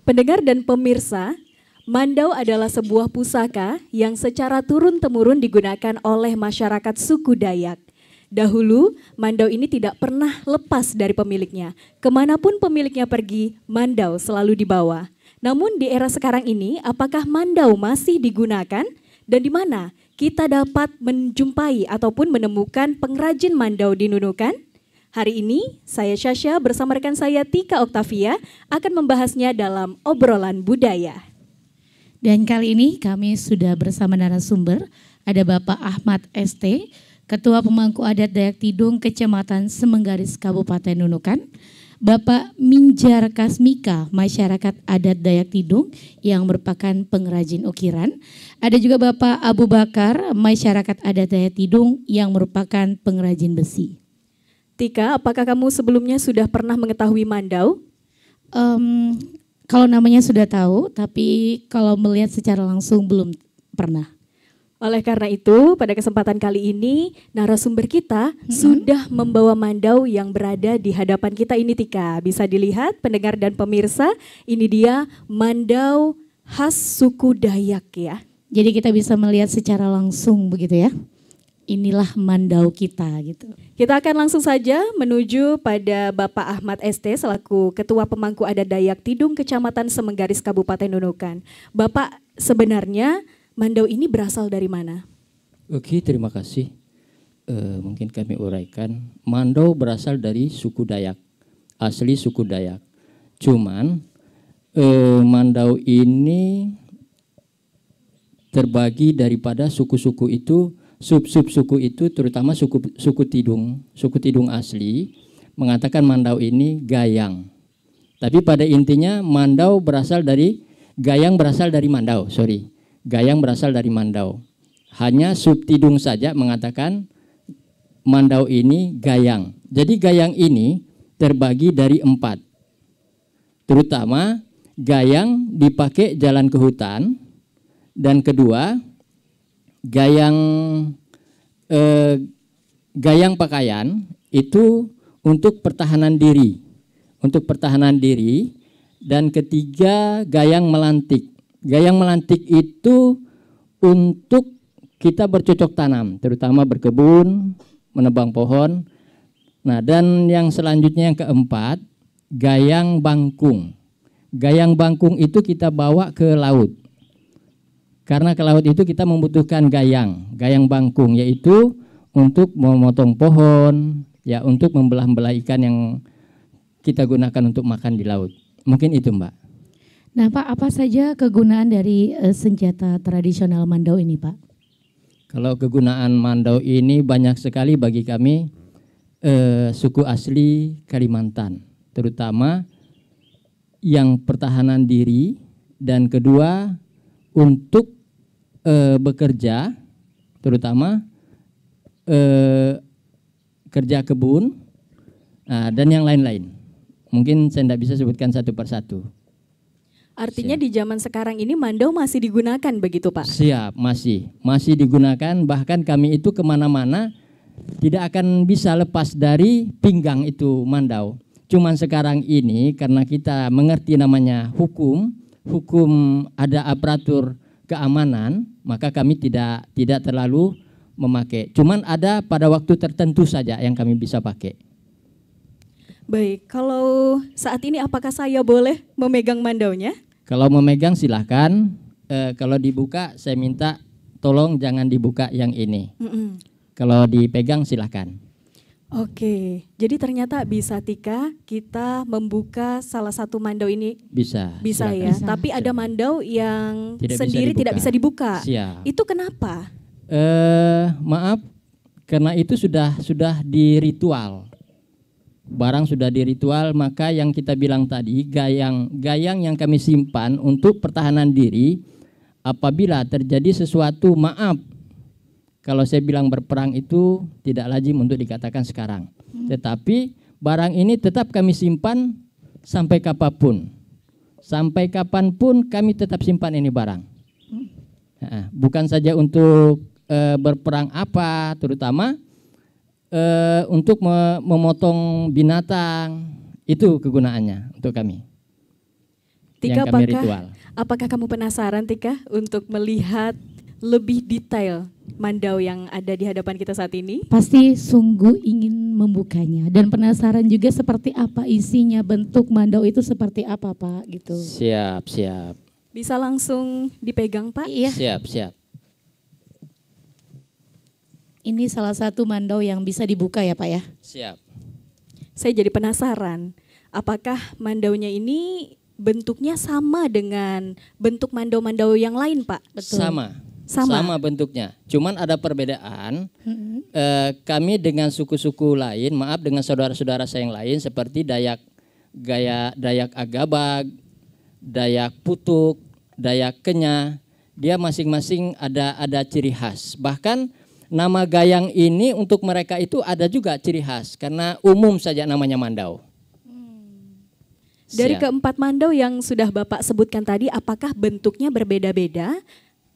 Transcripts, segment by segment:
Pendengar dan pemirsa, mandau adalah sebuah pusaka yang secara turun-temurun digunakan oleh masyarakat suku Dayak. Dahulu, mandau ini tidak pernah lepas dari pemiliknya. Kemanapun pemiliknya pergi, mandau selalu dibawa. Namun di era sekarang ini, apakah mandau masih digunakan? Dan di mana kita dapat menjumpai ataupun menemukan pengrajin mandau di Nunukan? Hari ini, saya Syasha bersama rekan saya Tika Oktavia akan membahasnya dalam obrolan budaya. Dan kali ini kami sudah bersama narasumber, ada Bapak Ahmad ST, Ketua Pemangku Adat Dayak Tidung Kecamatan Semenggaris Kabupaten Nunukan, Bapak Minjar Kasmika, Masyarakat Adat Dayak Tidung yang merupakan pengrajin ukiran, ada juga Bapak Abu Bakar, Masyarakat Adat Dayak Tidung yang merupakan pengrajin besi. Tika, apakah kamu sebelumnya sudah pernah mengetahui mandau? Kalau namanya sudah tahu, tapi kalau melihat secara langsung belum pernah. Oleh karena itu, pada kesempatan kali ini narasumber kita sudah membawa mandau yang berada di hadapan kita ini, Tika. Bisa dilihat pendengar dan pemirsa, ini dia mandau khas suku Dayak ya. Jadi kita bisa melihat secara langsung begitu ya. Inilah mandau kita gitu. Kita akan langsung saja menuju pada Bapak Ahmad ST selaku Ketua Pemangku Adat Dayak Tidung Kecamatan Semenggaris Kabupaten Nunukan. Bapak, sebenarnya mandau ini berasal dari mana? Oke, terima kasih. Mungkin kami uraikan. Mandau berasal dari suku Dayak, asli suku Dayak. Cuman mandau ini terbagi daripada suku-suku itu, sub-sub suku itu, terutama suku Tidung asli mengatakan mandau ini gayang. Tapi pada intinya mandau berasal dari gayang, berasal dari mandau. Gayang berasal dari mandau. Hanya sub Tidung saja mengatakan mandau ini gayang. Jadi gayang ini terbagi dari 4. Terutama gayang dipakai jalan ke hutan. Dan kedua, gayang pakaian itu untuk pertahanan diri. Dan ketiga, gayang melantik. Gayang melantik itu untuk kita bercocok tanam, terutama berkebun, menebang pohon. Nah, dan yang selanjutnya yang keempat, gayang bangkung. Gayang bangkung itu kita bawa ke laut. Karena ke laut itu kita membutuhkan gayang bangkung, yaitu untuk memotong pohon, ya untuk membelah-belah ikan yang kita gunakan untuk makan di laut. Mungkin itu, Mbak. Nah Pak, apa saja kegunaan dari senjata tradisional mandau ini Pak? Kalau kegunaan mandau ini banyak sekali bagi kami suku asli Kalimantan. Terutama yang pertahanan diri dan kedua untuk bekerja, terutama kerja kebun dan yang lain-lain. Mungkin saya tidak bisa sebutkan satu persatu. Artinya di zaman sekarang ini mandau masih digunakan begitu Pak? Siap, masih digunakan. Bahkan kami itu kemana-mana tidak akan bisa lepas dari pinggang itu mandau. Cuman sekarang ini karena kita mengerti namanya hukum ada aparatur keamanan, maka kami tidak terlalu memakai. Cuman ada pada waktu tertentu saja yang kami bisa pakai. Baik, kalau saat ini apakah saya boleh memegang mandaunya? Kalau memegang silahkan, kalau dibuka saya minta tolong jangan dibuka yang ini. Kalau dipegang silahkan. Oke, jadi ternyata bisa Tika kita membuka salah satu mandau ini? Bisa ya, bisa. Tapi ada mandau yang tidak bisa dibuka. Siap. Itu kenapa? Maaf, karena itu sudah di ritual. Barang sudah di ritual, maka yang kita bilang tadi gayang yang kami simpan untuk pertahanan diri apabila terjadi sesuatu, maaf kalau saya bilang berperang itu tidak lazim untuk dikatakan sekarang. Tetapi barang ini tetap kami simpan sampai kapanpun. Sampai kapanpun kami tetap simpan ini barang. Bukan saja untuk berperang apa, terutama untuk memotong binatang, itu kegunaannya untuk kami. Tika, yang kami ritual. apakah kamu penasaran Tika untuk melihat lebih detail mandau yang ada di hadapan kita saat ini? Pasti sungguh ingin membukanya dan penasaran juga seperti apa isinya, bentuk mandau itu seperti apa Pak gitu. Siap, siap. Bisa langsung dipegang Pak? Iya. Siap, siap. Ini salah satu mandau yang bisa dibuka ya Pak ya? Siap. Saya jadi penasaran, apakah mandaunya ini bentuknya sama dengan bentuk mandau-mandau yang lain Pak? Betul. Sama bentuknya. Cuman ada perbedaan. Kami dengan suku-suku lain, maaf dengan saudara-saudara saya yang lain seperti Dayak Agabag, Dayak Putuk, Dayak Kenya, dia masing-masing ada ciri khas. Bahkan nama gayang ini untuk mereka itu ada juga ciri khas karena umum saja namanya mandau. Dari Siap. keempat mandau yang sudah Bapak sebutkan tadi, apakah bentuknya berbeda-beda?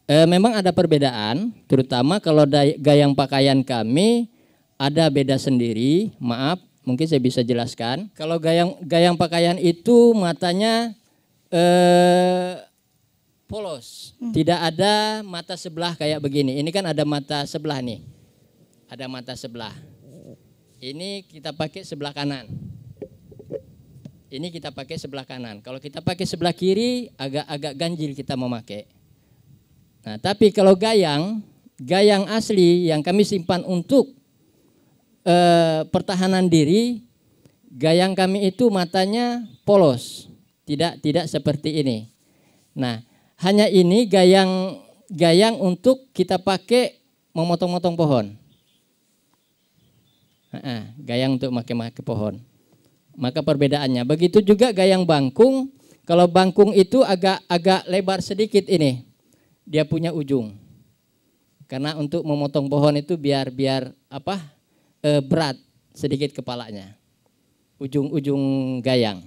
Memang ada perbedaan, terutama kalau gayang pakaian kami ada beda sendiri. Maaf, mungkin saya bisa jelaskan. Kalau gayang pakaian itu matanya polos, tidak ada mata sebelah kayak begini. Ini kan ada mata sebelah nih, ada mata sebelah. Ini kita pakai sebelah kanan. Ini kita pakai sebelah kanan. Kalau kita pakai sebelah kiri agak ganjil kita memakai. Nah, tapi kalau gayang asli yang kami simpan untuk pertahanan diri, gayang kami itu matanya polos, tidak seperti ini. Nah, hanya ini gayang untuk kita pakai memotong-motong pohon. Gayang untuk pakai pohon. Maka perbedaannya. Begitu juga gayang bangkung. Kalau bangkung itu agak lebar sedikit ini. Dia punya ujung. Karena untuk memotong pohon itu biar berat sedikit kepalanya. Ujung gayang.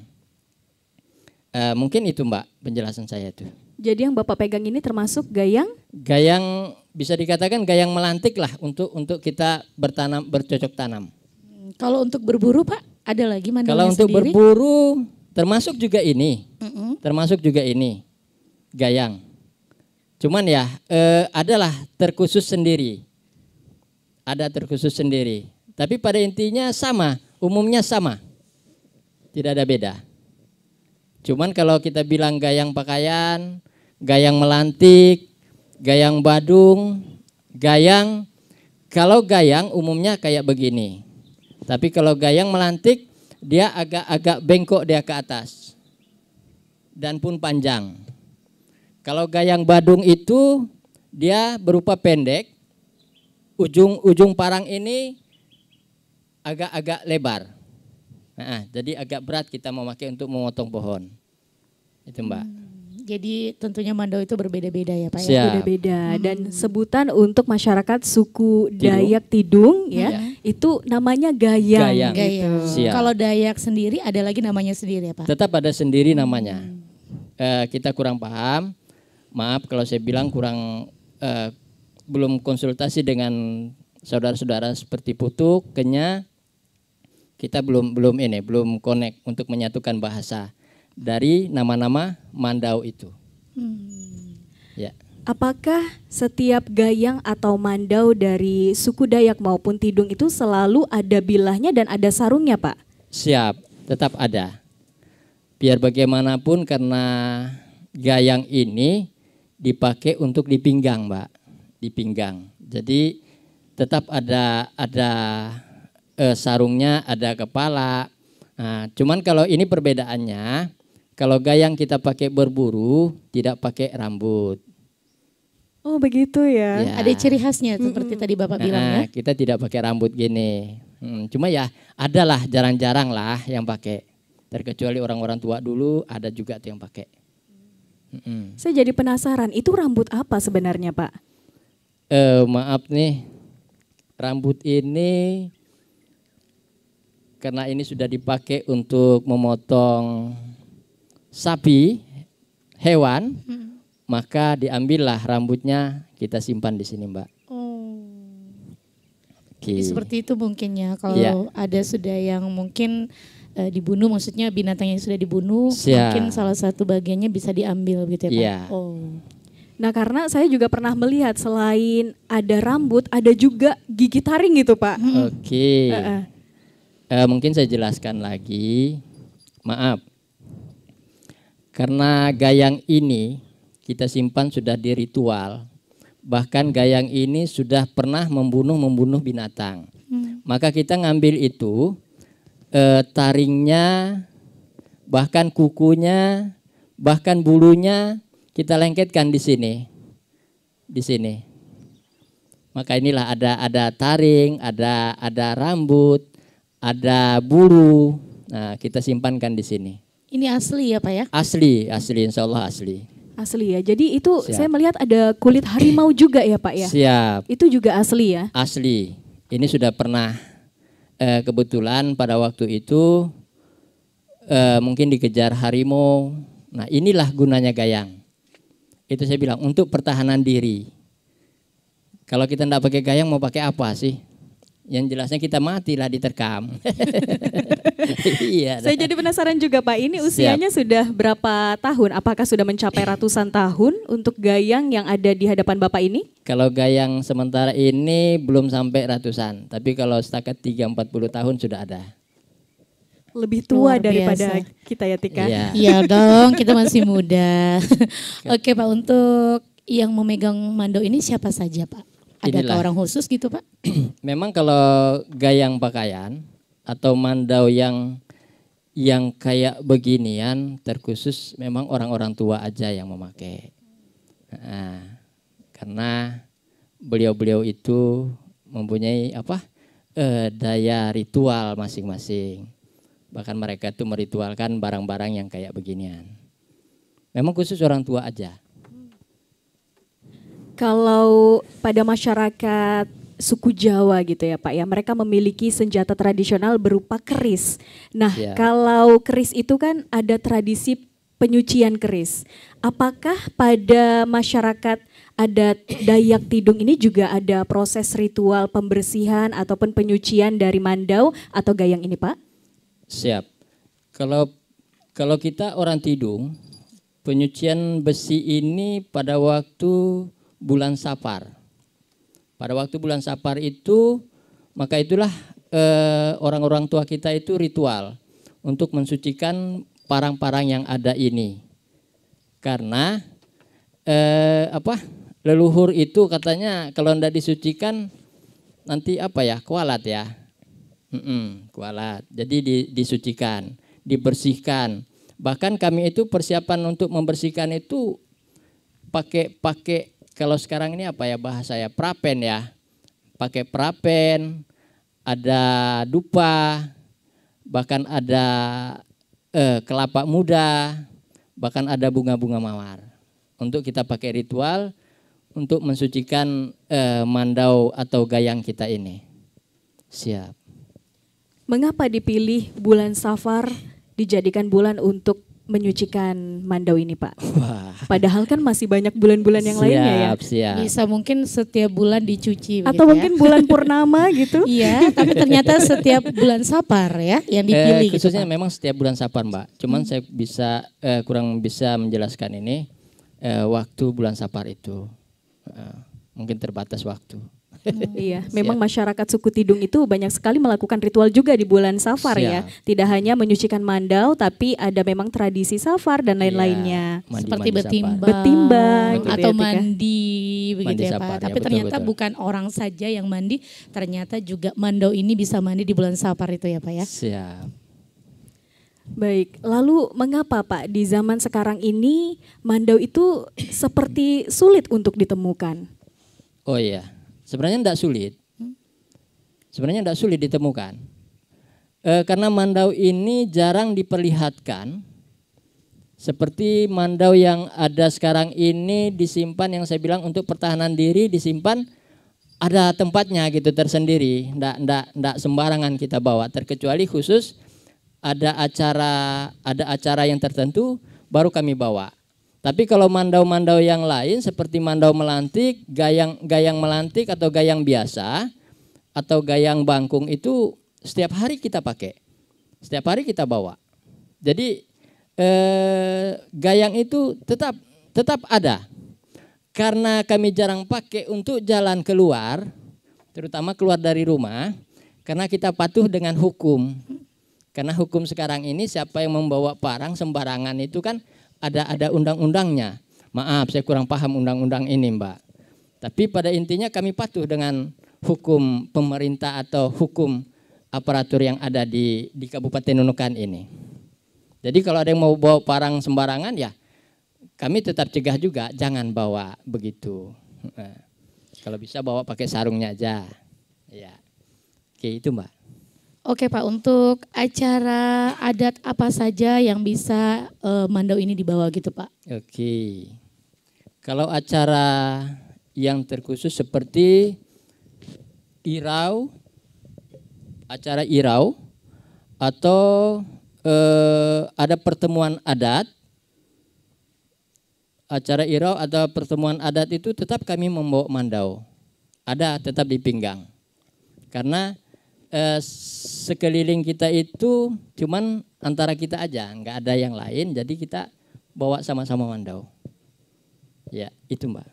Mungkin itu Mbak penjelasan saya itu. Jadi yang Bapak pegang ini termasuk gayang? Gayang bisa dikatakan gayang melantik lah untuk kita bercocok tanam. Kalau untuk berburu Pak, ada lagi mandaunya Kalau untuk sendiri? berburu termasuk juga ini. Termasuk juga ini. Gayang. Cuman ya adalah terkhusus sendiri. Ada terkhusus sendiri. Tapi pada intinya sama, umumnya sama. Tidak ada beda. Cuman kalau kita bilang gayang pakaian, gayang melantik, gayang badung, kalau gayang umumnya kayak begini. Tapi kalau gayang melantik dia agak bengkok dia ke atas. Dan pun panjang. Kalau gayang badung itu dia berupa pendek, ujung parang ini agak lebar. Jadi agak berat kita memakai untuk memotong pohon. Itu Mbak. Jadi tentunya mandau itu berbeda-beda ya Pak ya? Siap. Beda-beda. Dan sebutan untuk masyarakat suku Dayak Tidung ya, itu namanya gayang. Gayang. Siap. Kalau Dayak sendiri ada lagi namanya sendiri ya Pak? Tetap ada sendiri namanya. Kita kurang paham. Maaf kalau saya bilang belum konsultasi dengan saudara-saudara seperti Putuk, Kenya. Kita belum connect untuk menyatukan bahasa dari nama-nama mandau itu. Ya. Apakah setiap gayang atau mandau dari suku Dayak maupun Tidung itu selalu ada bilahnya dan ada sarungnya Pak? Siap, tetap ada. Biar bagaimanapun karena gayang ini dipakai untuk dipinggang Mbak, dipinggang. Jadi tetap ada sarungnya, ada kepala. Nah, cuman kalau ini perbedaannya, kalau gayang kita pakai berburu tidak pakai rambut. Oh begitu ya. Ada ciri khasnya seperti tadi Bapak bilang ya. Kita tidak pakai rambut gini. Cuma ya adalah jarang-jarang lah yang pakai. Terkecuali orang-orang tua dulu ada juga tuh yang pakai. Saya jadi penasaran, itu rambut apa sebenarnya Pak? Maaf nih, rambut ini karena ini sudah dipakai untuk memotong sapi, hewan, maka diambillah rambutnya kita simpan di sini Mbak. Oke. Seperti itu mungkin ya. Kalau Iya. ada sudah yang mungkin dibunuh, maksudnya binatang yang sudah dibunuh, Siap. mungkin salah satu bagiannya bisa diambil gitu ya Pak? Iya. Oh. Nah, karena saya juga pernah melihat selain ada rambut, ada juga gigi taring gitu, Pak. Oke. Heeh. Mungkin saya jelaskan lagi. Maaf. Karena gayang ini kita simpan sudah di ritual. Bahkan gayang ini sudah pernah membunuh binatang. Maka kita ngambil itu, taringnya, bahkan kukunya, bahkan bulunya kita lengketkan di sini. Di sini. Maka inilah ada taring, ada rambut, ada bulu. Nah, kita simpankan di sini. Ini asli ya Pak ya? Asli, insya Allah asli. Asli ya. Jadi itu Siap. saya melihat ada kulit harimau juga ya, Pak ya. Siap, Itu juga asli ya. asli. Ini sudah pernah kebetulan pada waktu itu mungkin dikejar harimau. Nah, inilah gunanya gayang. Itu saya bilang untuk pertahanan diri. Kalau kita tidak pakai gayang mau pakai apa sih? Yang jelasnya kita matilah diterkam. Iya. Saya jadi penasaran juga, Pak. Ini usianya sudah berapa tahun? Apakah sudah mencapai ratusan tahun untuk gayang yang ada di hadapan Bapak ini? Kalau gayang sementara ini belum sampai ratusan, tapi kalau setakat 30-40 tahun sudah ada. Lebih tua Luar daripada biasa. kita ya, Tika. Iya. Iya dong, kita masih muda. Oke Pak, untuk yang memegang mandau ini siapa saja Pak? Adakah Inilah. orang khusus gitu Pak? Memang kalau gayang pakaian atau mandau yang kayak beginian terkhusus memang orang-orang tua aja yang memakai. Nah, karena beliau-beliau itu mempunyai daya ritual masing-masing. Bahkan mereka itu meritualkan barang-barang yang kayak beginian. Memang khusus orang tua aja. Kalau pada masyarakat suku Jawa gitu ya Pak ya, mereka memiliki senjata tradisional berupa keris. Nah, Ya. kalau keris itu kan ada tradisi penyucian keris. Apakah pada masyarakat adat Dayak Tidung ini juga ada proses ritual pembersihan ataupun penyucian dari mandau atau gayang ini Pak? Siap. Kalau kita orang Tidung, penyucian besi ini pada waktu bulan Safar. Pada waktu bulan Safar itu, maka itulah orang-orang tua kita itu ritual untuk mensucikan parang-parang yang ada ini. Karena leluhur itu katanya kalau tidak disucikan nanti kualat ya. Kualat. Jadi disucikan, dibersihkan. Bahkan kami itu persiapan untuk membersihkan itu pakai kalau sekarang ini bahasa ya, prapen ya. Pakai prapen, ada dupa, bahkan ada kelapa muda, bahkan ada bunga-bunga mawar. Untuk kita pakai ritual untuk mensucikan mandau atau gayang kita ini. Siap. Mengapa dipilih bulan Safar dijadikan bulan untuk menyucikan mandau ini Pak? Wah. Padahal kan masih banyak bulan-bulan yang lainnya ya. Siap. Bisa mungkin setiap bulan dicuci Atau begitu mungkin bulan purnama gitu. Iya, tapi ternyata setiap bulan Safar ya yang dipilih gitu Khususnya Pak. memang setiap bulan Safar Mbak. Cuman saya kurang bisa menjelaskan ini waktu bulan Safar itu. Mungkin terbatas waktu. Iya, memang masyarakat suku Tidung itu banyak sekali melakukan ritual juga di bulan Safar ya. Tidak hanya menyucikan mandau, tapi ada memang tradisi Safar dan lain-lainnya. Seperti Safar. Betimbang gitu atau ya, Tika. mandi begitu Mandi ya Safar, Pak. ya, Tapi betul, ternyata betul. bukan orang saja yang mandi, ternyata juga mandau ini bisa mandi di bulan Safar itu ya Pak ya. Siap. Baik, lalu mengapa Pak di zaman sekarang ini mandau itu seperti sulit untuk ditemukan? Oh iya, sebenarnya tidak sulit. Sebenarnya tidak sulit ditemukan. Karena mandau ini jarang diperlihatkan. Seperti mandau yang ada sekarang ini disimpan, yang saya bilang untuk pertahanan diri disimpan, ada tempatnya gitu tersendiri. Ndak sembarangan kita bawa, terkecuali khusus ada acara yang tertentu baru kami bawa. Tapi kalau mandau-mandau yang lain seperti mandau melantik, gayang melantik atau gayang biasa, atau gayang bangkung itu setiap hari kita pakai, setiap hari kita bawa. Jadi gayang itu tetap ada. Karena kami jarang pakai untuk jalan keluar, terutama keluar dari rumah, karena kita patuh dengan hukum. Karena hukum sekarang ini siapa yang membawa parang sembarangan itu kan ada undang-undangnya. Maaf, saya kurang paham undang-undang ini, Mbak. Tapi pada intinya kami patuh dengan hukum pemerintah atau hukum aparatur yang ada di Kabupaten Nunukan ini. Jadi kalau ada yang mau bawa parang sembarangan ya kami tetap cegah juga, jangan bawa begitu. Nah, kalau bisa bawa pakai sarungnya aja. Ya. Oke, itu Mbak. Oke Pak, untuk acara adat apa saja yang bisa mandau ini dibawa gitu Pak? Oke, kalau acara yang terkhusus seperti irau, acara irau atau ada pertemuan adat, acara irau atau pertemuan adat itu tetap kami membawa mandau, ada tetap di pinggang, karena sekeliling kita itu cuman antara kita aja, nggak ada yang lain, jadi kita bawa sama-sama mandau. Ya, itu Mbak.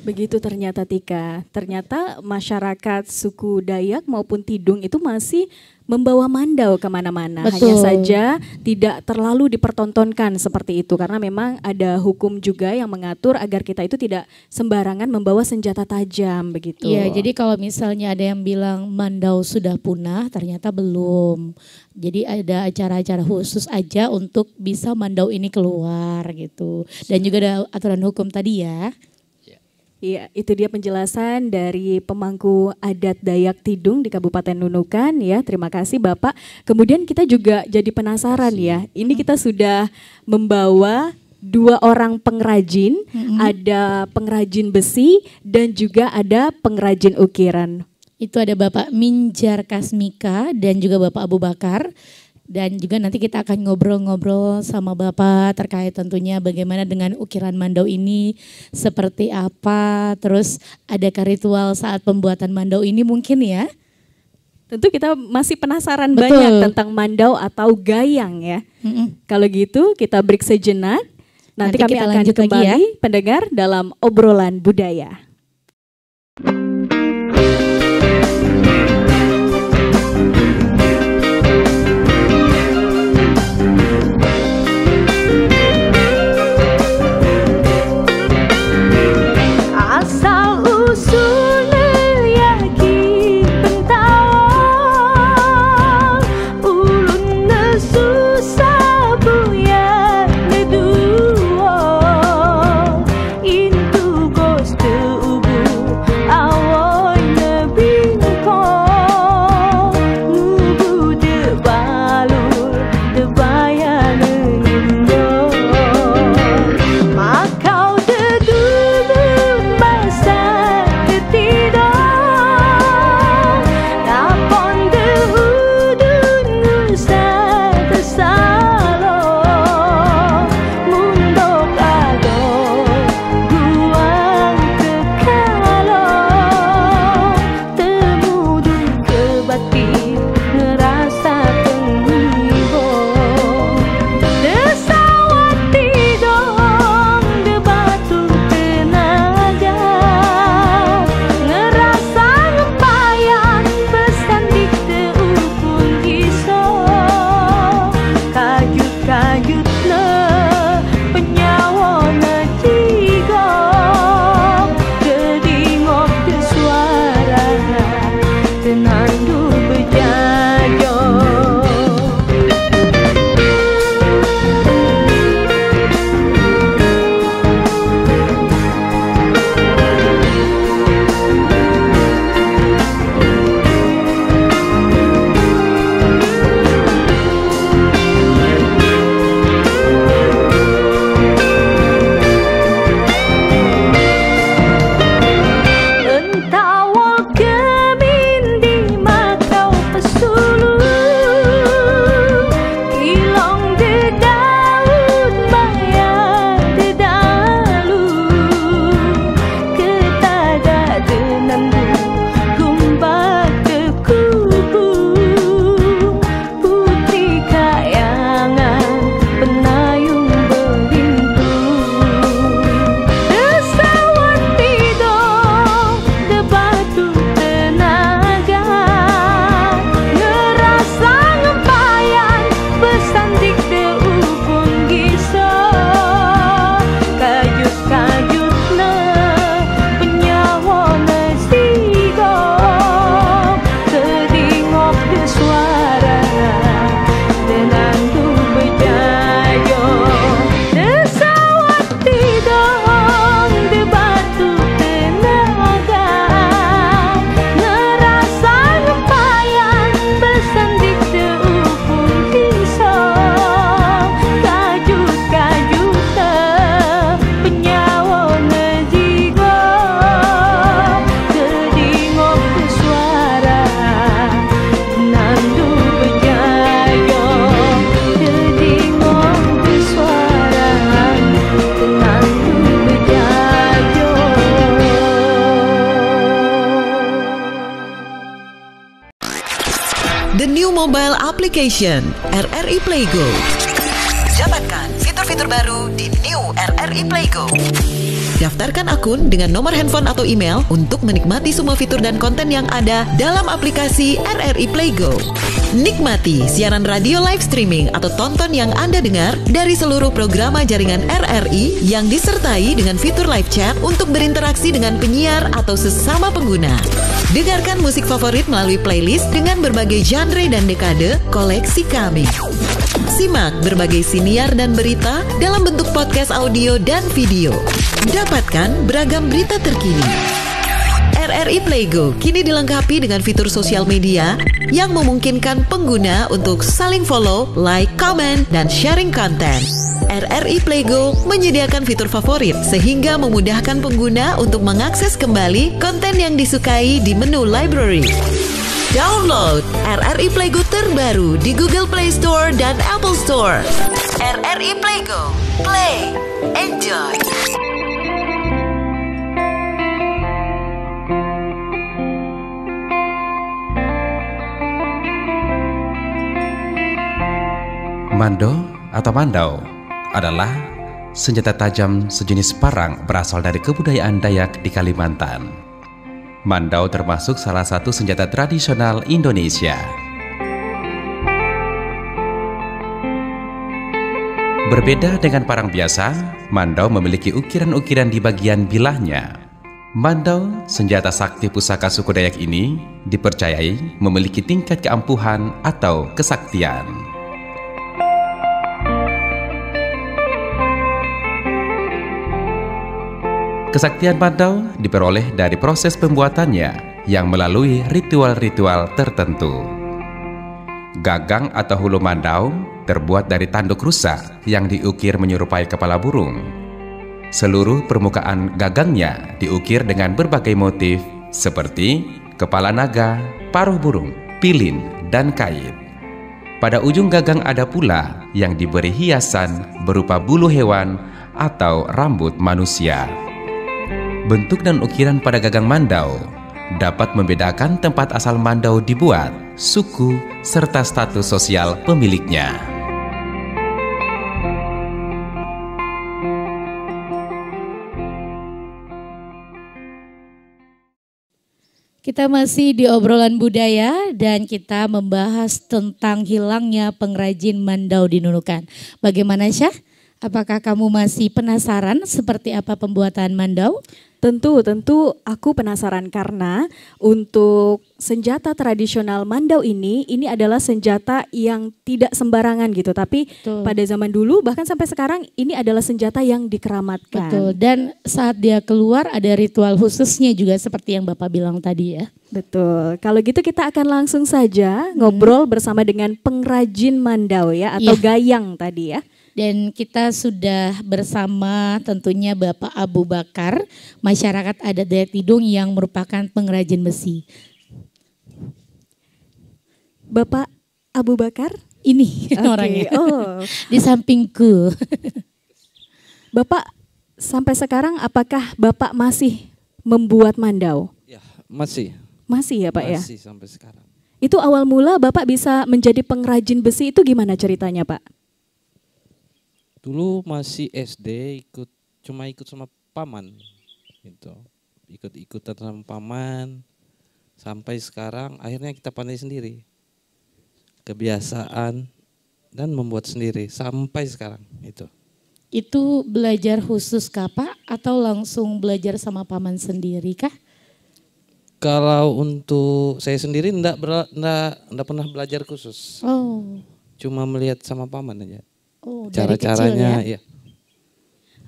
Begitu ternyata Tika, ternyata masyarakat suku Dayak maupun Tidung itu masih membawa mandau kemana-mana. Hanya saja tidak terlalu dipertontonkan seperti itu karena memang ada hukum juga yang mengatur agar kita itu tidak sembarangan membawa senjata tajam begitu. Iya, jadi kalau misalnya ada yang bilang mandau sudah punah, ternyata belum. Jadi ada acara-acara khusus aja untuk bisa mandau ini keluar gitu. Dan juga ada aturan hukum tadi ya. Iya, itu dia penjelasan dari pemangku adat Dayak Tidung di Kabupaten Nunukan ya. Terima kasih Bapak. Kemudian kita juga jadi penasaran ya. Ini kita sudah membawa 2 orang pengrajin, ada pengrajin besi dan juga ada pengrajin ukiran. Itu ada Bapak Minjar Kasmika dan juga Bapak Abu Bakar. Dan juga nanti kita akan ngobrol-ngobrol sama Bapak terkait tentunya bagaimana dengan ukiran mandau ini, seperti apa, terus adakah ritual saat pembuatan mandau ini mungkin ya? Tentu kita masih penasaran banyak tentang mandau atau gayang ya. Kalau gitu kita break sejenak, nanti kami akan kembali ya, pendengar dalam obrolan budaya. Into goes to application RRI Playgo. Dapatkan fitur-fitur baru di New RRI Playgo. Daftarkan akun dengan nomor handphone atau email untuk menikmati semua fitur dan konten yang ada dalam aplikasi RRI Playgo. Nikmati siaran radio live streaming atau tonton yang Anda dengar dari seluruh program jaringan RRI yang disertai dengan fitur live chat untuk berinteraksi dengan penyiar atau sesama pengguna. Dengarkan musik favorit melalui playlist dengan berbagai genre dan dekade koleksi kami. Simak berbagai siniar dan berita dalam bentuk podcast audio dan video. Dapatkan beragam berita terkini. RRI Playgo kini dilengkapi dengan fitur sosial media yang memungkinkan pengguna untuk saling follow, like, comment, dan sharing konten. RRI Playgo menyediakan fitur favorit sehingga memudahkan pengguna untuk mengakses kembali konten yang disukai di menu library. Download RRI Playgo terbaru di Google Play Store dan Apple Store. RRI Playgo, play, enjoy. Mando atau mandau adalah senjata tajam sejenis parang berasal dari kebudayaan Dayak di Kalimantan. Mandau termasuk salah satu senjata tradisional Indonesia. Berbeda dengan parang biasa, mandau memiliki ukiran-ukiran di bagian bilahnya. Mandau, senjata sakti pusaka suku Dayak ini, dipercayai memiliki tingkat keampuhan atau kesaktian. Kesaktian mandau diperoleh dari proses pembuatannya yang melalui ritual-ritual tertentu. Gagang atau hulu mandau terbuat dari tanduk rusa yang diukir menyerupai kepala burung. Seluruh permukaan gagangnya diukir dengan berbagai motif seperti kepala naga, paruh burung, pilin, dan kait. Pada ujung gagang ada pula yang diberi hiasan berupa bulu hewan atau rambut manusia. Bentuk dan ukiran pada gagang mandau dapat membedakan tempat asal mandau dibuat, suku, serta status sosial pemiliknya. Kita masih di obrolan budaya dan kita membahas tentang hilangnya pengrajin mandau di Nunukan. Bagaimana Syah? Apakah kamu masih penasaran seperti apa pembuatan mandau? Tentu aku penasaran karena untuk senjata tradisional mandau ini adalah senjata yang tidak sembarangan gitu. Tapi pada zaman dulu bahkan sampai sekarang ini adalah senjata yang dikeramatkan. Betul, dan saat dia keluar ada ritual khususnya juga seperti yang Bapak bilang tadi ya. Betul, kalau gitu kita akan langsung saja ngobrol bersama dengan pengrajin mandau ya atau gayang tadi ya. Dan kita sudah bersama tentunya Bapak Abu Bakar, masyarakat adat Dayak Tidung yang merupakan pengrajin besi. Bapak Abu Bakar? Ini orangnya, di sampingku. Bapak sampai sekarang apakah Bapak masih membuat mandau? Ya, masih. Masih ya Pak ya? Masih sampai sekarang. Itu awal mula Bapak bisa menjadi pengrajin besi itu gimana ceritanya Pak? Dulu masih SD cuma ikut sama paman gitu. Ikut-ikutan sama paman sampai sekarang akhirnya kita pandai sendiri. Kebiasaan dan membuat sendiri sampai sekarang itu. Itu belajar khusus kah Pak atau langsung belajar sama paman sendiri kah? Kalau untuk saya sendiri enggak pernah belajar khusus. Oh. Cuma melihat sama paman aja. Oh, cara-caranya ya.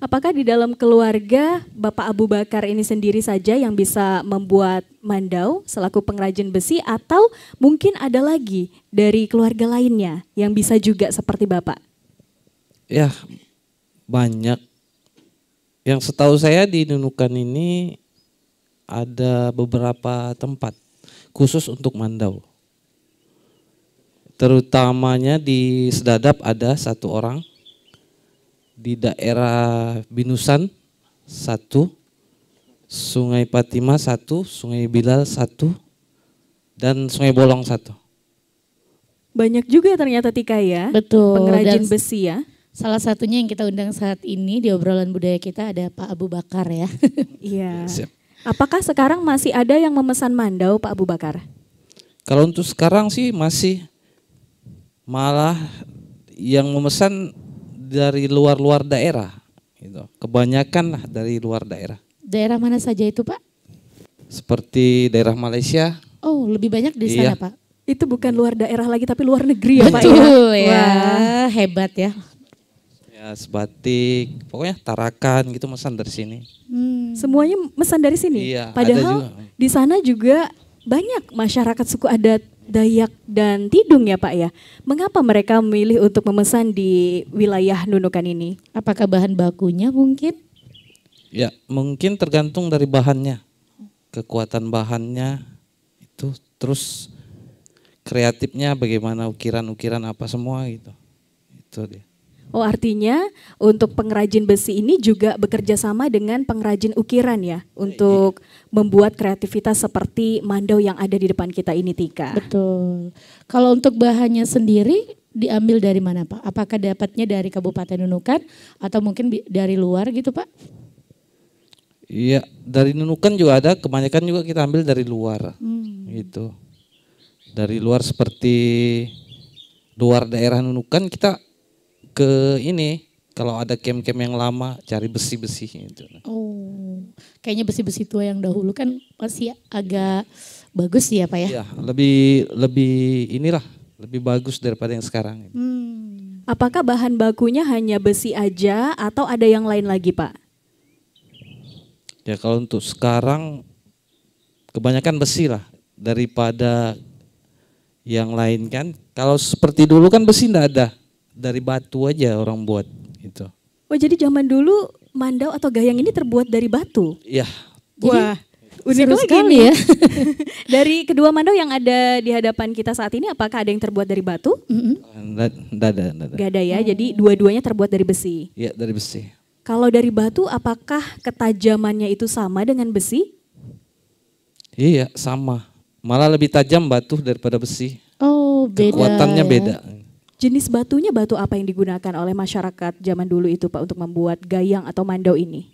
Apakah di dalam keluarga Bapak Abu Bakar ini sendiri saja yang bisa membuat mandau selaku pengrajin besi atau mungkin ada lagi dari keluarga lainnya yang bisa juga seperti Bapak? Ya, banyak. Yang setahu saya di Nunukan ini ada beberapa tempat khusus untuk mandau. Terutamanya di Sedadap ada satu orang, di daerah Binusan satu, Sungai Patimah satu, Sungai Bilal satu, dan Sungai Bolong satu. Banyak juga ternyata Tika ya. Betul. Pengrajin Dan besi ya. salah satunya yang kita undang saat ini di obrolan budaya kita ada Pak Abu Bakar ya. Iya. Siap. Apakah sekarang masih ada yang memesan mandau Pak Abu Bakar? Kalau untuk sekarang sih masih, malah yang memesan dari luar-luar daerah gitu. Kebanyakan lah dari luar daerah. Daerah mana saja itu Pak? Seperti daerah Malaysia. Oh lebih banyak di Iya. sana Pak? Itu bukan luar daerah lagi tapi luar negeri ya Pak ya. Betul ya, Wah. hebat ya. Ya, sebatik, pokoknya tarakan gitu mesan dari sini. Semuanya mesan dari sini. Iya, ada Padahal juga. di sana juga banyak masyarakat suku adat Dayak dan Tidung ya Pak ya. Mengapa mereka memilih untuk memesan di wilayah Nunukan ini? Apakah bahan bakunya mungkin? Ya, mungkin tergantung dari bahannya. Kekuatan bahannya itu, terus kreatifnya bagaimana, ukiran-ukiran apa semua gitu. Itu dia. Oh artinya untuk pengrajin besi ini juga bekerja sama dengan pengrajin ukiran ya. Untuk membuat kreativitas seperti mandau yang ada di depan kita ini Tika. Betul. Kalau untuk bahannya sendiri diambil dari mana Pak? Apakah dapatnya dari Kabupaten Nunukan atau mungkin dari luar gitu Pak? Iya, dari Nunukan juga ada, kebanyakan juga kita ambil dari luar. Gitu. Dari luar seperti luar daerah Nunukan kita ke ini, kalau ada camp-camp yang lama cari besi-besi gitu. Oh, kayaknya besi-besi tua yang dahulu kan masih agak bagus ya Pak ya? Iya, lebih inilah, lebih bagus daripada yang sekarang. Apakah bahan bakunya hanya besi aja atau ada yang lain lagi Pak? Ya kalau untuk sekarang kebanyakan besi lah daripada yang lain kan. Kalau seperti dulu kan besi enggak ada, dari batu aja orang buat gitu. Oh jadi zaman dulu mandau atau gayang ini terbuat dari batu? Iya. Wah, unik Seru lagi sekali nih. ya. Dari kedua mandau yang ada di hadapan kita saat ini, apakah ada yang terbuat dari batu? Enggak ada. Gak ada ya, jadi dua-duanya terbuat dari besi. Iya, dari besi. Kalau dari batu, apakah ketajamannya itu sama dengan besi? Iya, sama. Malah lebih tajam batu daripada besi. Oh beda. Kekuatannya ya. beda. Jenis batunya batu apa yang digunakan oleh masyarakat zaman dulu itu Pak untuk membuat gayang atau mandau ini?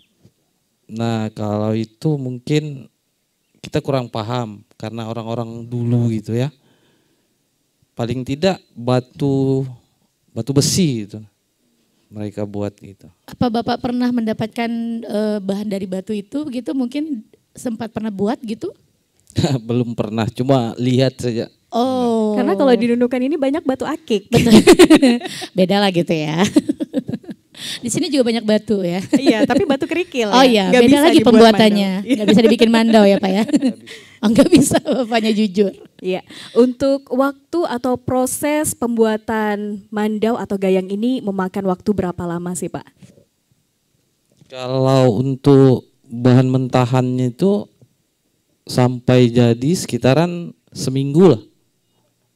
Nah, kalau itu mungkin kita kurang paham karena orang-orang dulu gitu ya. Paling tidak batu besi gitu. Mereka buat gitu. Apa Bapak pernah mendapatkan bahan dari batu itu gitu? Mungkin sempat pernah buat gitu? Belum pernah, cuma lihat saja. Oh. Karena kalau di Nunukan ini banyak batu akik. Beda lah gitu ya. Di sini juga banyak batu ya. Iya, tapi batu kerikil. Oh ya. iya, Nggak beda bisa lagi dibuat pembuatannya. mandau. Nggak bisa dibikin mandau ya Pak ya. Oh nggak bisa Bapaknya jujur. Iya, untuk waktu atau proses pembuatan mandau atau gayang ini memakan waktu berapa lama sih Pak? Kalau untuk bahan mentahannya itu sampai jadi sekitaran seminggu lah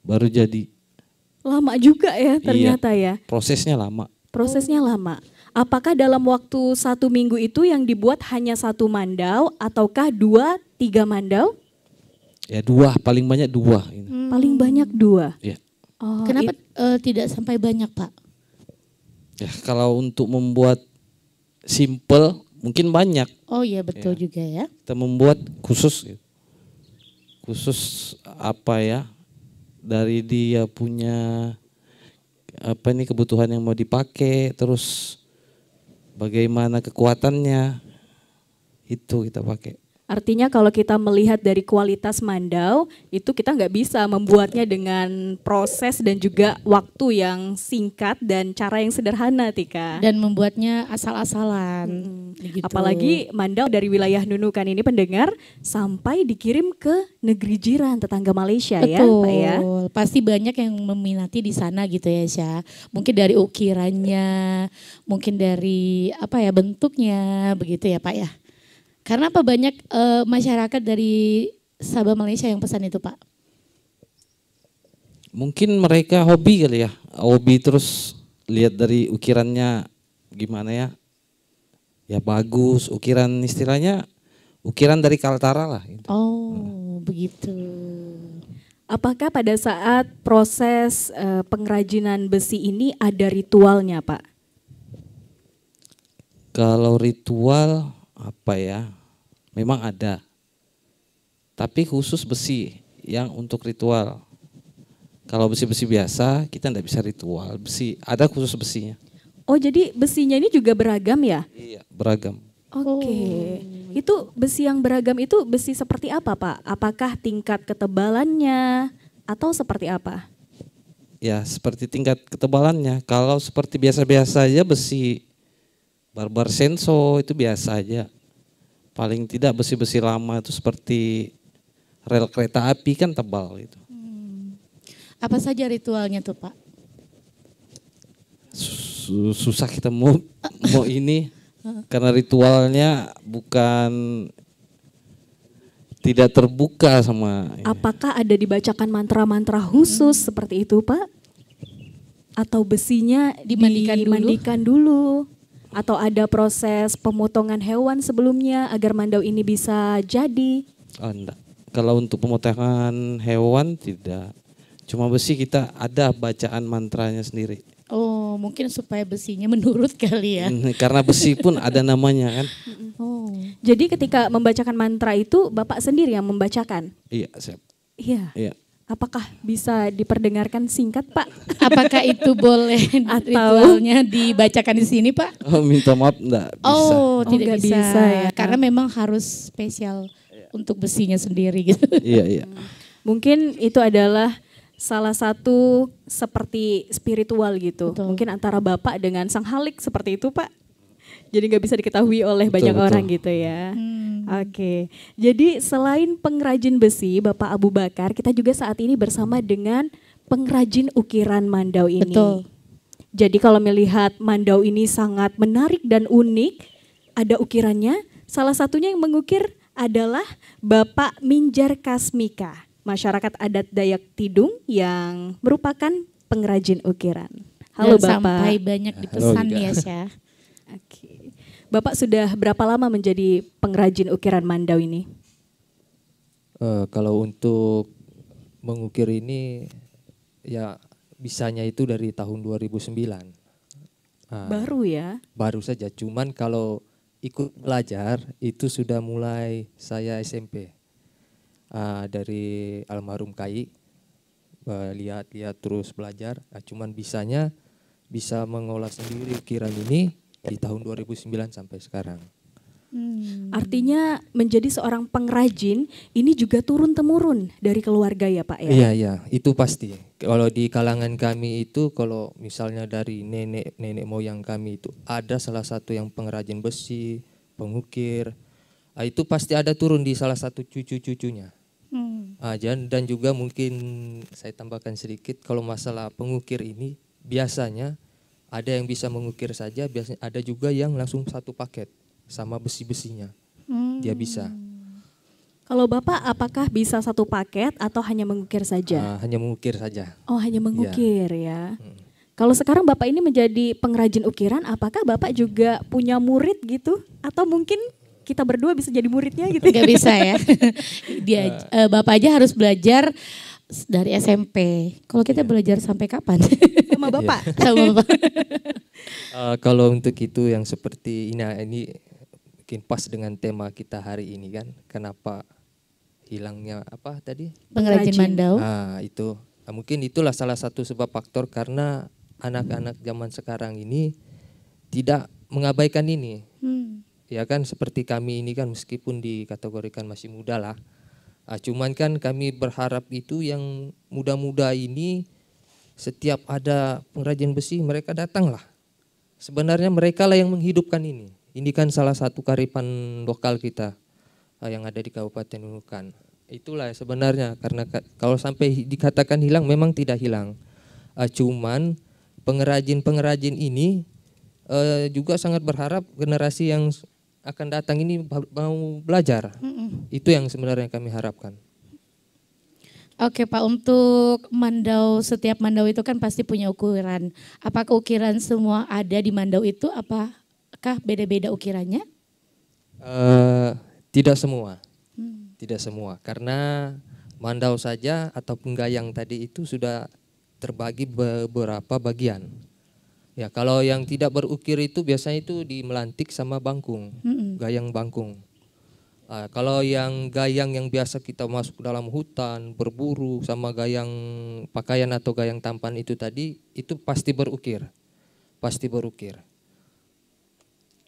baru jadi. Lama juga ya ternyata ya. Prosesnya lama. Prosesnya lama. Apakah dalam waktu 1 minggu itu yang dibuat hanya 1 mandau ataukah 2-3 mandau? Ya 2, paling banyak 2. Gitu. Paling banyak 2. Ya. Oh, Kenapa tidak sampai banyak Pak? Ya kalau untuk membuat simple mungkin banyak. Oh iya betul juga ya. Kita membuat khusus gitu. Khusus apa ya? Dari dia punya apa nih kebutuhan yang mau dipakai, terus bagaimana kekuatannya, itu kita pakai. Artinya kalau kita melihat dari kualitas mandau, itu kita nggak bisa membuatnya dengan proses dan juga waktu yang singkat dan cara yang sederhana, Tika. Dan membuatnya asal-asalan. Begitu. Apalagi mandau dari wilayah Nunukan ini pendengar sampai dikirim ke negeri jiran tetangga Malaysia ya, Betul. Pak ya. Pasti banyak yang meminati di sana gitu ya, Syah. Mungkin dari ukirannya, mungkin dari apa ya bentuknya, begitu ya, Pak ya. Karena apa banyak masyarakat dari Sabah Malaysia yang pesan itu, Pak? Mungkin mereka hobi kali ya, hobi terus lihat dari ukirannya gimana ya. Ya bagus, ukiran istilahnya ukiran dari Kaltara lah. Gitu. Oh, begitu. Apakah pada saat proses pengrajinan besi ini ada ritualnya, Pak? Kalau ritual apa ya? Memang ada. Tapi khusus besi yang untuk ritual. Kalau besi-besi biasa kita tidak bisa ritual. Besi ada khusus besinya. Oh, jadi besinya ini juga beragam ya? Iya, beragam. Oke. Itu besi yang beragam itu besi seperti apa, Pak? Apakah tingkat ketebalannya atau seperti apa? Ya, seperti tingkat ketebalannya. Kalau seperti biasa-biasa aja besi barbar senso itu biasa aja. Paling tidak besi-besi lama itu seperti rel kereta api kan tebal gitu. Apa saja ritualnya tuh Pak? Susah kita mau ini karena ritualnya bukan tidak terbuka sama. Apakah ada dibacakan mantra-mantra khusus seperti itu, Pak? Atau besinya dimandikan dulu? Atau ada proses pemotongan hewan sebelumnya agar mandau ini bisa jadi? Oh, enggak. Kalau untuk pemotongan hewan tidak. Cuma besi kita ada bacaan mantranya sendiri. Oh, mungkin supaya besinya menurut kali ya. Karena besi pun ada namanya kan. Oh. Jadi ketika membacakan mantra itu Bapak sendiri yang membacakan? Iya, siap. Iya. Iya. Apakah bisa diperdengarkan singkat, Pak? Apakah itu boleh ritualnya dibacakan di sini, Pak? Oh, minta maaf enggak bisa. Oh, tidak nggak bisa. bisa ya. Karena memang harus spesial untuk besinya sendiri gitu. Iya, iya. Mungkin itu adalah salah satu seperti spiritual gitu. Betul. Mungkin antara Bapak dengan Sang Halik seperti itu, Pak. Jadi nggak bisa diketahui oleh Betul, banyak betul. orang gitu ya. Oke. Jadi selain pengrajin besi Bapak Abu Bakar, kita juga saat ini bersama dengan pengrajin ukiran mandau ini. Betul. Jadi kalau melihat mandau ini sangat menarik dan unik, ada ukirannya. Salah satunya yang mengukir adalah Bapak Minjar Kasmika, masyarakat adat Dayak Tidung yang merupakan pengrajin ukiran. Halo Dan Bapak. sampai banyak dipesan Halo, ya, Syah. Oke. Bapak sudah berapa lama menjadi pengrajin ukiran mandau ini? Kalau untuk mengukir ini ya bisanya itu dari tahun 2009. Baru ya? Baru saja, cuman kalau ikut belajar itu sudah mulai saya SMP. Dari almarhum Kai, lihat-lihat terus belajar. Cuman bisanya bisa mengolah sendiri ukiran ini di tahun 2009 sampai sekarang. Artinya menjadi seorang pengrajin ini juga turun-temurun dari keluarga ya Pak ya? Iya, iya, itu pasti. Kalau di kalangan kami itu, kalau misalnya dari nenek moyang kami itu ada salah satu yang pengrajin besi, pengukir, itu pasti ada turun di salah satu cucu-cucunya. Dan juga mungkin saya tambahkan sedikit, kalau masalah pengukir ini biasanya ada yang bisa mengukir saja, biasanya ada juga yang langsung satu paket sama besi-besinya. Dia bisa. Kalau Bapak apakah bisa satu paket atau hanya mengukir saja? Hanya mengukir saja. Oh hanya mengukir ya. Kalau sekarang Bapak ini menjadi pengrajin ukiran, apakah Bapak juga punya murid gitu? Atau mungkin kita berdua bisa jadi muridnya gitu? Gak bisa ya. Bapak aja harus belajar dari SMP. Kalau kita belajar sampai kapan? Sama Bapak? Sama Bapak. Kalau untuk itu yang seperti ini mungkin pas dengan tema kita hari ini kan, kenapa hilangnya apa tadi? Pengrajin mandau. Itu mungkin itulah salah satu sebab faktor, karena anak-anak zaman sekarang ini tidak mengabaikan ini. Ya kan, seperti kami ini kan meskipun dikategorikan masih muda lah. Cuman kan kami berharap itu yang muda-muda ini setiap ada pengrajin besi mereka datanglah. Sebenarnya mereka lah yang menghidupkan ini. Ini kan salah satu kearifan lokal kita yang ada di Kabupaten Nunukan. Itulah sebenarnya, karena kalau sampai dikatakan hilang memang tidak hilang. Cuman pengrajin-pengrajin ini juga sangat berharap generasi yang akan datang ini mau belajar. Itu yang sebenarnya kami harapkan. Oke Pak, untuk mandau, setiap mandau itu kan pasti punya ukuran. Apakah ukiran semua ada di mandau itu? Apakah beda-beda ukirannya? Tidak semua. Tidak semua, karena Mandau saja ataupun gayang tadi itu sudah terbagi beberapa bagian. Ya, kalau yang tidak berukir itu biasanya itu di melantik sama bangkung, gayang bangkung. Kalau yang gayang yang biasa kita masuk dalam hutan, berburu sama gayang pakaian atau gayang tampan itu tadi, itu pasti berukir. Pasti berukir.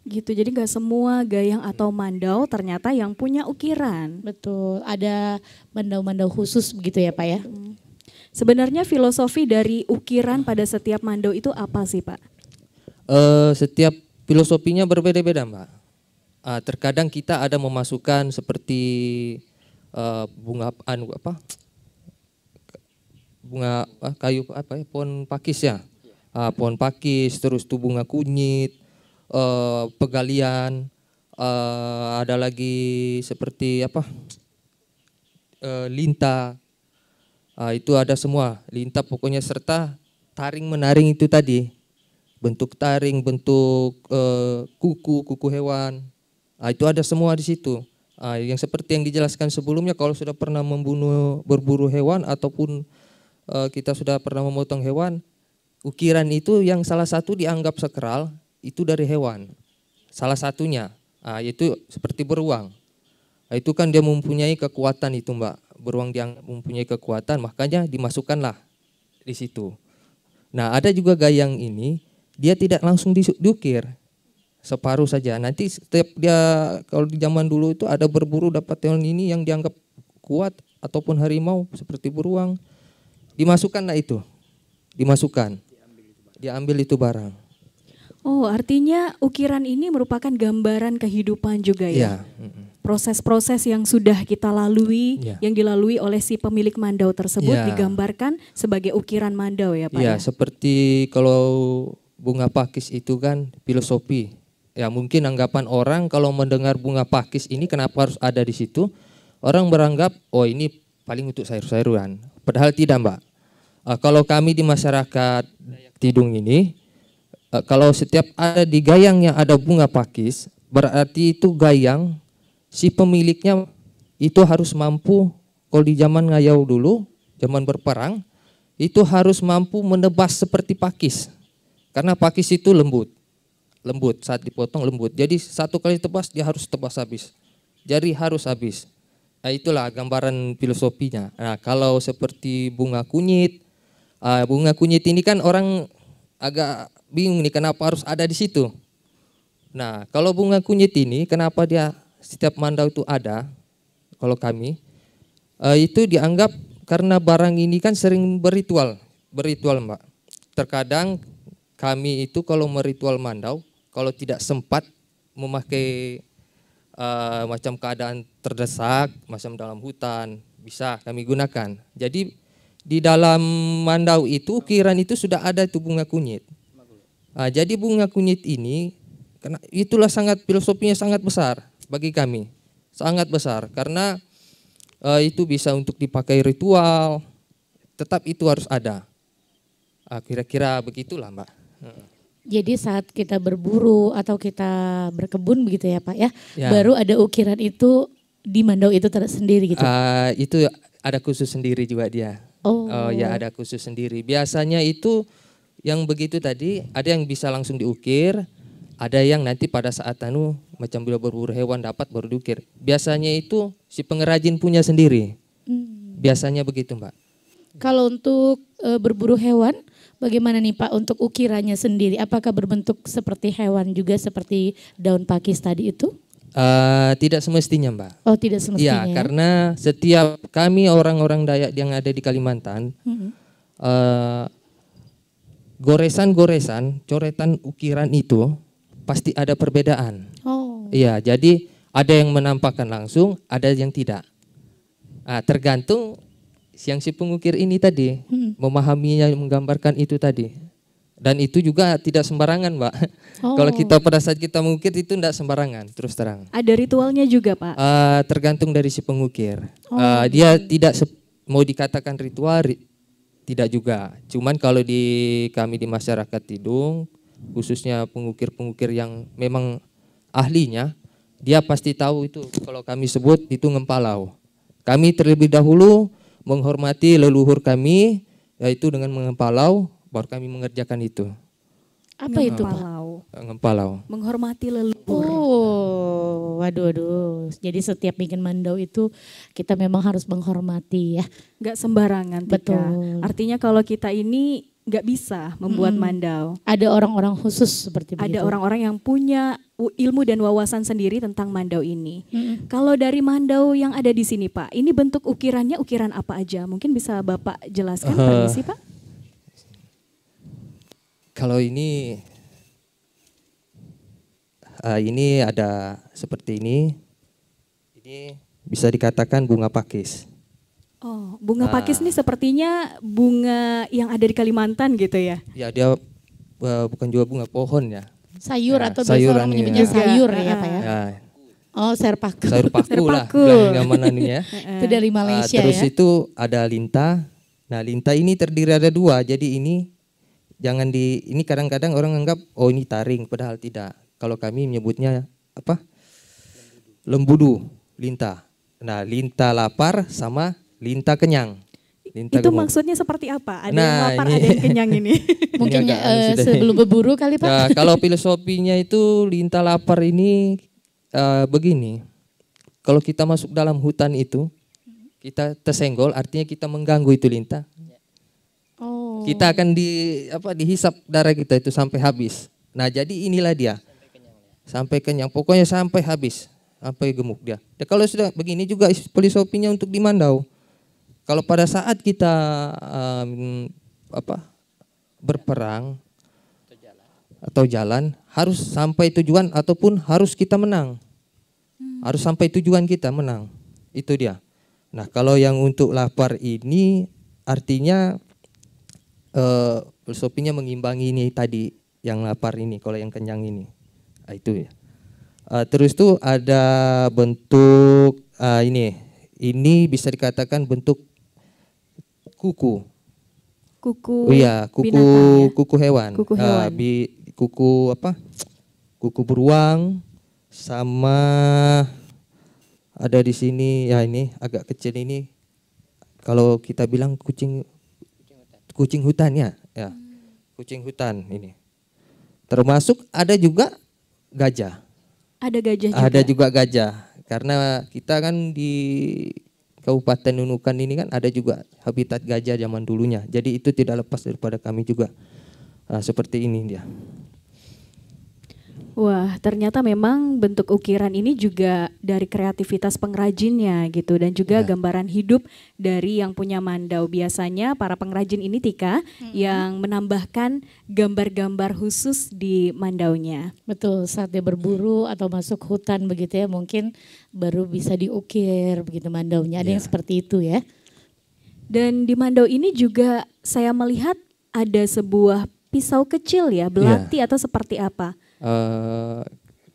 Gitu, jadi nggak semua gayang atau mandau ternyata yang punya ukiran. Betul, ada mandau-mandau khusus begitu ya Pak ya? Sebenarnya filosofi dari ukiran pada setiap mandau itu apa sih Pak? Setiap filosofinya berbeda-beda Mbak. Terkadang kita ada memasukkan seperti bunga kayu apa ya, pohon pakis ya, pohon pakis, terus tuh bunga kunyit, pegalian, ada lagi seperti lintah, itu ada semua, lintah pokoknya, serta taring menaring itu tadi, bentuk taring, bentuk kuku hewan, itu ada semua di situ. Yang seperti yang dijelaskan sebelumnya, kalau sudah pernah berburu hewan ataupun kita sudah pernah memotong hewan, ukiran itu yang salah satu dianggap sakral itu dari hewan. Salah satunya, yaitu seperti beruang. Itu kan dia mempunyai kekuatan itu Mbak. Beruang dia mempunyai kekuatan, makanya dimasukkanlah di situ. Nah, ada juga gayang ini, dia tidak langsung diukir, separuh saja. Nanti setiap dia, kalau di zaman dulu itu ada berburu dapat hewan ini yang dianggap kuat ataupun harimau seperti beruang, dimasukkanlah itu, diambil itu barang. Oh, artinya ukiran ini merupakan gambaran kehidupan juga ya? Proses-proses yang sudah kita lalui, yang dilalui oleh si pemilik mandau tersebut digambarkan sebagai ukiran mandau ya Pak? Iya, seperti kalau bunga pakis itu kan filosofi. Ya mungkin anggapan orang kalau mendengar bunga pakis ini kenapa harus ada di situ, orang beranggap oh ini paling untuk sayur-sayuran. Padahal tidak Mbak. Kalau kami di masyarakat Tidung ini, kalau setiap ada di gayang yang ada bunga pakis, berarti itu gayang si pemiliknya itu harus mampu, kalau di zaman ngayau dulu, zaman berperang, itu harus mampu menebas seperti pakis. Karena pakis itu lembut, saat dipotong lembut. Jadi satu kali tebas dia harus tebas habis. Jadi harus habis. Nah, itulah gambaran filosofinya. Nah, kalau seperti bunga kunyit ini kan orang agak bingung nih kenapa harus ada di situ. Nah, kalau bunga kunyit ini kenapa dia setiap mandau itu ada? Kalau kami itu dianggap karena barang ini kan sering berritual Mbak. Terkadang kami itu kalau meritual mandau, kalau tidak sempat memakai macam keadaan terdesak, macam dalam hutan, bisa kami gunakan. Jadi di dalam mandau itu ukiran itu sudah ada itu bunga kunyit. Jadi bunga kunyit ini, itulah filosofinya sangat besar bagi kami, sangat besar karena itu bisa untuk dipakai ritual, tetap itu harus ada. Kira-kira begitulah Mbak. Jadi saat kita berburu atau kita berkebun begitu ya Pak ya, baru ada ukiran itu di mandau itu tersendiri gitu? Itu ada khusus sendiri juga dia. Ya ada khusus sendiri. Biasanya itu yang begitu tadi, ada yang bisa langsung diukir, ada yang nanti pada saat macam bila berburu hewan dapat baru diukir. Biasanya itu si pengrajin punya sendiri. Biasanya begitu Mbak. Kalau untuk berburu hewan, bagaimana nih Pak untuk ukirannya sendiri? Apakah berbentuk seperti hewan juga seperti daun pakis tadi itu? Tidak semestinya Mbak. Oh tidak semestinya. Ya, karena setiap kami orang-orang Dayak yang ada di Kalimantan, goresan-goresan, coretan ukiran itu pasti ada perbedaan. Iya, jadi ada yang menampakkan langsung, ada yang tidak. Tergantung si pengukir ini tadi memahaminya, menggambarkan itu tadi. Dan itu juga tidak sembarangan Mbak. Kalau kita pada saat kita mengukir itu tidak sembarangan, terus terang. Ada ritualnya juga Pak? Tergantung dari si pengukir. Dia tidak mau dikatakan ritual, tidak juga. Cuman kalau kami di masyarakat Tidung, khususnya pengukir-pengukir yang memang ahlinya, dia pasti tahu itu kalau kami sebut itu ngempalau. Kami terlebih dahulu menghormati leluhur kami, yaitu dengan mengempalau, baru kami mengerjakan itu. Apa itu Pak? Mengempalau. Menghormati leluhur. Oh, waduh. Jadi setiap bikin mandau itu kita memang harus menghormati ya. Nggak sembarangan, Tika. Betul. Artinya kalau kita ini nggak bisa membuat mandau. Ada orang-orang khusus seperti begitu. Ada orang-orang yang punya ilmu dan wawasan sendiri tentang mandau ini. Kalau dari mandau yang ada di sini Pak, ini bentuk ukirannya ukiran apa aja? Mungkin bisa Bapak jelaskan, permisi Pak? Kalau ini ada seperti ini. Ini bisa dikatakan bunga pakis. Oh, bunga pakis ini sepertinya bunga yang ada di Kalimantan gitu ya? Ya, dia bukan juga bunga pohon ya. Sayur Ya, atau biasa orang menyebutnya sayur ya Pak ya? Ya, Oh, sayur paku. sayur paku lah, Paku. bilang ya. Itu dari Malaysia Terus ya. itu ada linta. Nah, linta ini terdiri ada 2. Jadi ini ini kadang-kadang orang anggap oh ini taring, padahal tidak. Kalau kami menyebutnya apa? Lembudu, linta. Nah, linta lapar sama linta kenyang. Linta Itu gemuk. maksudnya seperti apa? Ada Nah, yang lapar, ini- ada yang kenyang ini. Mungkin Ini agak sudah. sebelum berburu kali Pak. Nah, kalau filosofinya itu linta lapar ini begini. Kalau kita masuk dalam hutan itu, kita tersenggol, artinya kita mengganggu itu linta. Oh. Kita akan dihisap darah kita itu sampai habis. Nah, jadi inilah dia. Sampai kenyang, pokoknya sampai habis, sampai gemuk dia. Dan kalau sudah begini juga filosofinya untuk di mandau. Kalau pada saat kita berperang atau jalan harus sampai tujuan ataupun harus kita menang. Harus sampai tujuan kita menang. Itu dia. Nah, kalau yang untuk lapar ini artinya filosofinya mengimbangi ini tadi yang lapar ini, kalau yang kenyang ini. Nah, itu ya. Terus tuh ada bentuk ini bisa dikatakan bentuk kuku. Kuku. Oh iya, kuku binatang ya? kuku hewan. Kuku hewan. Kuku beruang sama ada di sini ya, ini agak kecil ini. Kalau kita bilang kucing hutan ya. Kucing hutan ini. Termasuk ada juga gajah. Ada gajah juga. Ada juga gajah. Karena kita kan di Kabupaten Nunukan ini kan ada juga habitat gajah zaman dulunya. Jadi itu tidak lepas daripada kami juga. Seperti ini dia. Wah, ternyata memang bentuk ukiran ini juga dari kreativitas pengrajinnya gitu, dan juga gambaran hidup dari yang punya mandau. Biasanya para pengrajin ini Tika yang menambahkan gambar-gambar khusus di mandaunya. Betul, saat dia berburu atau masuk hutan begitu ya, mungkin baru bisa diukir begitu mandaunya. Ada yang seperti itu ya. Dan di mandau ini juga saya melihat ada sebuah pisau kecil ya, belati atau seperti apa?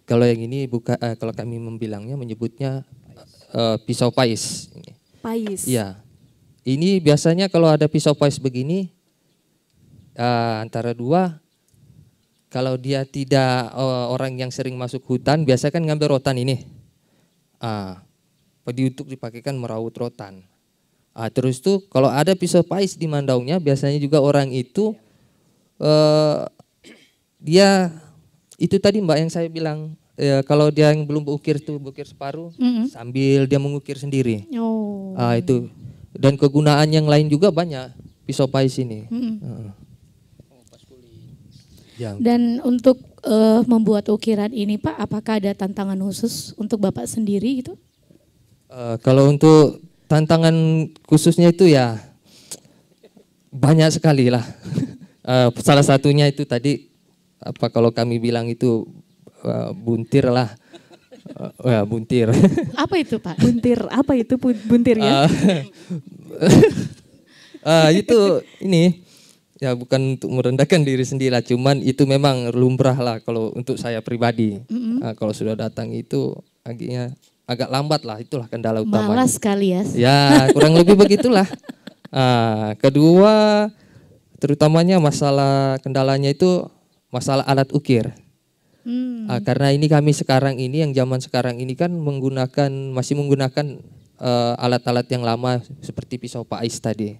Kalau yang ini kalau kami menyebutnya pisau pais. Pais. Iya. Ini biasanya kalau ada pisau pais begini antara 2, kalau dia tidak orang yang sering masuk hutan, biasa kan ngambil rotan ini. Untuk dipakaikan meraut rotan. Terus tuh kalau ada pisau pais di mandaunya, biasanya juga orang itu dia itu tadi Mbak yang saya bilang, kalau dia yang belum berukir tuh berukir separuh, sambil dia mengukir sendiri. Oh. Itu. Dan kegunaan yang lain juga banyak pisau pais ini. Dan untuk membuat ukiran ini Pak, apakah ada tantangan khusus untuk Bapak sendiri gitu? Kalau untuk tantangan khususnya itu ya banyak sekali lah. Salah satunya itu tadi kalau kami bilang itu buntir lah. Buntir. Apa itu Pak? Buntir, apa itu buntir ya? Itu ini ya bukan untuk merendahkan diri sendiri lah, cuman itu memang lumrah lah kalau untuk saya pribadi. Kalau sudah datang itu agak lambat lah, itulah kendala utamanya. Malas sekali ya. Ya kurang lebih begitulah. Kedua terutamanya kendalanya itu masalah alat ukir. Karena ini kami sekarang ini yang zaman sekarang ini kan masih menggunakan alat-alat yang lama seperti pisau pais tadi.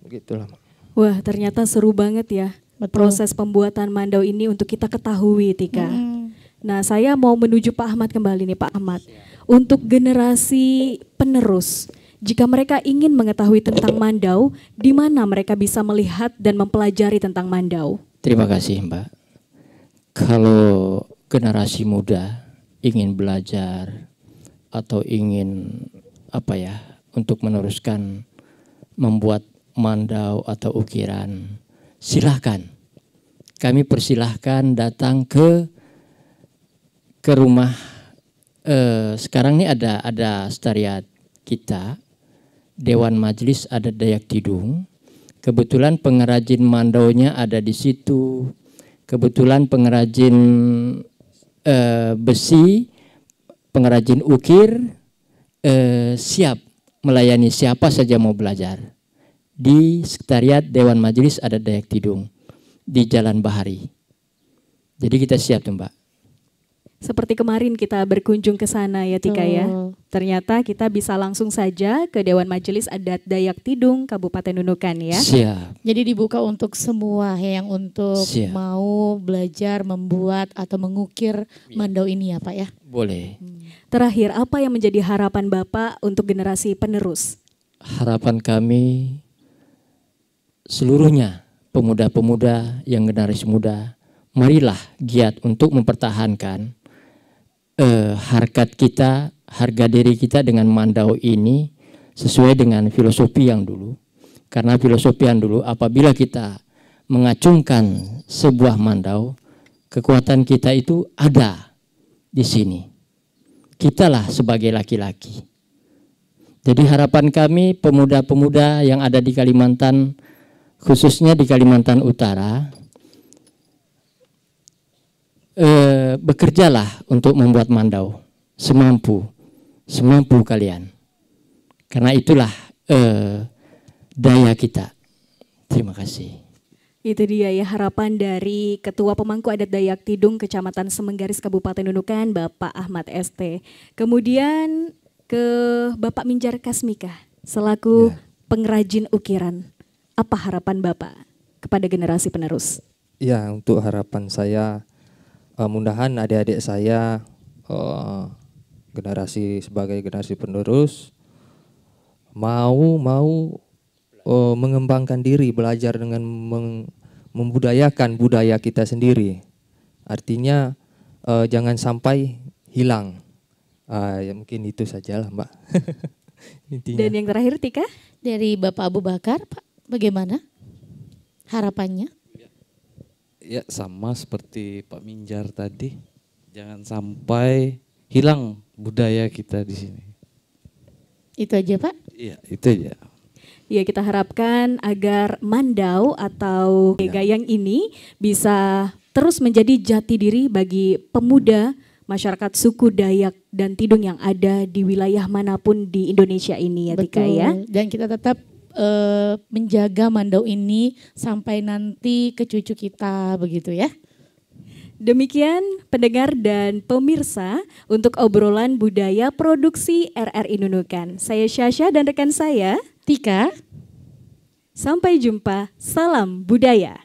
Begitulah. Wah, ternyata seru banget ya. Proses pembuatan mandau ini untuk kita ketahui, Tika. Nah, saya mau menuju Pak Ahmad kembali nih, Pak Ahmad. Untuk generasi penerus, jika mereka ingin mengetahui tentang mandau, di mana mereka bisa melihat dan mempelajari tentang mandau? Terima kasih, Mbak. Kalau generasi muda ingin belajar atau ingin untuk meneruskan membuat mandau atau ukiran, silahkan. Kami persilahkan datang ke rumah. Sekarang ini ada stariat kita, Dewan Majelis Adat Dayak Tidung. Kebetulan pengrajin mandaunya ada di situ. Kebetulan pengrajin besi, pengrajin ukir siap melayani siapa saja mau belajar di Sekretariat Dewan Majelis Adat Dayak Tidung di Jalan Bahari. Jadi kita siap tuh, Mbak. Seperti kemarin kita berkunjung ke sana ya, Tika ya. Ternyata kita bisa langsung saja ke Dewan Majelis Adat Dayak Tidung Kabupaten Nunukan ya. Siap. Jadi dibuka untuk semua yang untuk mau belajar membuat atau mengukir mandau ini ya Pak ya. Boleh. Terakhir, apa yang menjadi harapan Bapak untuk generasi penerus? Harapan kami seluruhnya pemuda-pemuda yang generasi muda, marilah giat untuk mempertahankan harkat kita, harga diri kita dengan mandau ini sesuai dengan filosofi yang dulu. Karena filosofi yang dulu, apabila kita mengacungkan sebuah mandau, kekuatan kita itu ada di sini. Kitalah sebagai laki-laki. Jadi harapan kami pemuda-pemuda yang ada di Kalimantan, khususnya di Kalimantan Utara, bekerjalah untuk membuat mandau semampu kalian. Karena itulah daya kita. Terima kasih. Itu dia ya harapan dari Ketua Pemangku Adat Dayak Tidung Kecamatan Semenggaris Kabupaten Nunukan, Bapak Ahmad ST. Kemudian ke Bapak Minjar Kasmika selaku pengrajin ukiran. Apa harapan Bapak kepada generasi penerus? Ya, untuk harapan saya mudahan adik-adik saya sebagai generasi penerus mau mengembangkan diri, belajar dengan membudayakan budaya kita sendiri. Artinya jangan sampai hilang. Ya mungkin itu sajalah, Mbak. Dan yang terakhir, Tika? Dari Bapak Abu Bakar, Pak, bagaimana harapannya? Ya sama seperti Pak Minjar tadi, jangan sampai hilang budaya kita di sini. Itu aja Pak? Iya, itu aja. Ya, kita harapkan agar mandau atau gayang ini bisa terus menjadi jati diri bagi pemuda masyarakat suku Dayak dan Tidung yang ada di wilayah manapun di Indonesia ini ya, Tika ya. Dan kita tetap menjaga mandau ini sampai nanti ke cucu kita begitu ya. Demikian pendengar dan pemirsa untuk obrolan budaya produksi RRI Nunukan. Saya Syasha dan rekan saya Tika. Sampai jumpa, salam budaya.